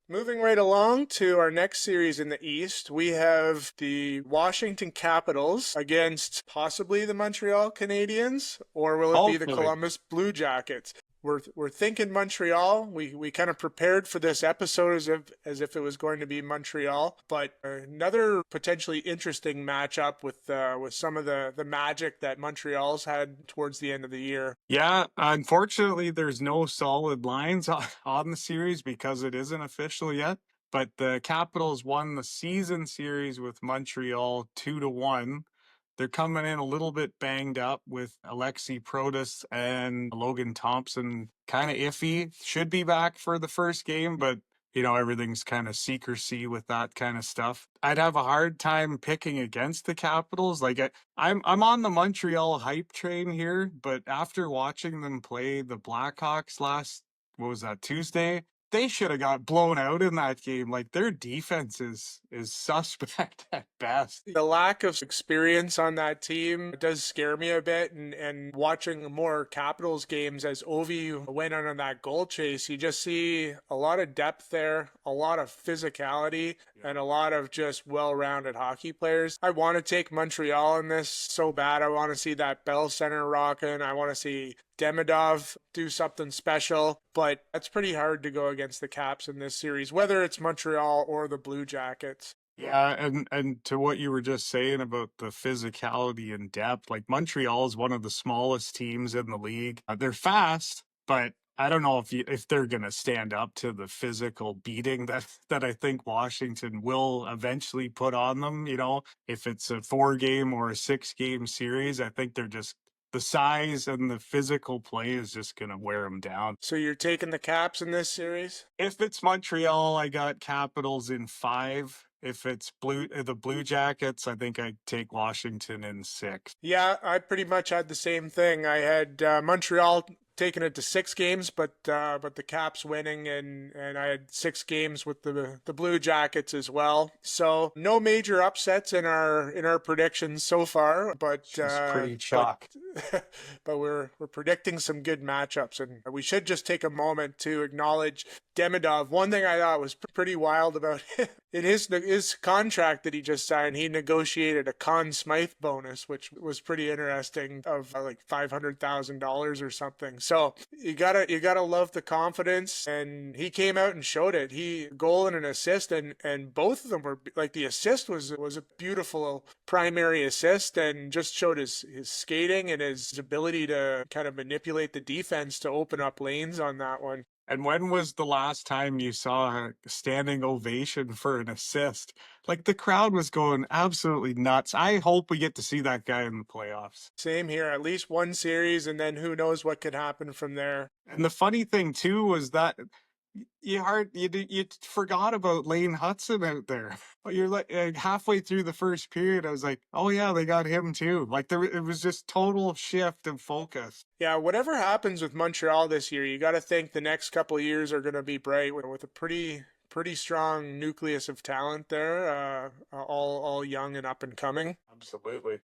Moving right along to our next series in the East, we have the Washington Capitals against possibly the Montreal Canadiens, or will it be the Hopefully. Columbus Blue Jackets? We're thinking Montreal. We kind of prepared for this episode as if it was going to be Montreal, but another potentially interesting matchup with some of the magic that Montreal's had towards the end of the year. Yeah, unfortunately, there's no solid lines on the series because it isn't official yet. But the Capitals won the season series with Montreal 2-1. They're coming in a little bit banged up with Alexi Protas and Logan Thompson kind of iffy. Should be back for the first game, but everything's kind of secrecy with that kind of stuff. I'd have a hard time picking against the Capitals. I'm on the Montreal hype train here, but after watching them play the Blackhawks what was that, Tuesday? They should have got blown out in that game. Like, their defense is suspect at best. The lack of experience on that team does scare me a bit, and watching more Capitals games as Ovi went on that goal chase, you just see a lot of depth there, a lot of physicality, and a lot of just well-rounded hockey players. I want to take Montreal in this so bad. I want to see that Bell Center rocking. I want to see Demidov do something special, but that's pretty hard to go against the Caps in this series, whether it's Montreal or the Blue Jackets. Yeah, and to what you were just saying about the physicality and depth, like Montreal is one of the smallest teams in the league. They're fast, but I don't know if they're going to stand up to the physical beating that I think Washington will eventually put on them. If it's a 4-game or a 6-game series, I think the size and the physical play is just going to wear them down. So you're taking the Caps in this series? If it's Montreal, I got Capitals in 5. If it's the Blue Jackets, I think I'd take Washington in 6. Yeah, I pretty much had the same thing. I had Montreal taking it to 6 games, but the Caps winning, and I had 6 games with the Blue Jackets as well. So no major upsets in our predictions so far, but pretty chalk. But we're predicting some good matchups, and we should just take a moment to acknowledge Demidov. One thing I thought was pretty wild about in his contract that he just signed, he negotiated a Conn Smythe bonus, which was pretty interesting, of like $500,000 or something. So you gotta love the confidence, and he came out and showed it. He goal and an assist, and both of them were like, the assist was a beautiful primary assist, and just showed his skating and his ability to kind of manipulate the defense to open up lanes on that one. And when was the last time you saw a standing ovation for an assist? Like, the crowd was going absolutely nuts. I hope we get to see that guy in the playoffs. Same here, at least one series, and then who knows what could happen from there. And the funny thing too was that you forgot about Lane Hudson out there. But you're like halfway through the first period, I was like, oh yeah, they got him too. Like, it was just total shift of focus. Yeah, whatever happens with Montreal this year, you got to think the next couple of years are going to be bright with a pretty strong nucleus of talent there, all young and up and coming. Absolutely.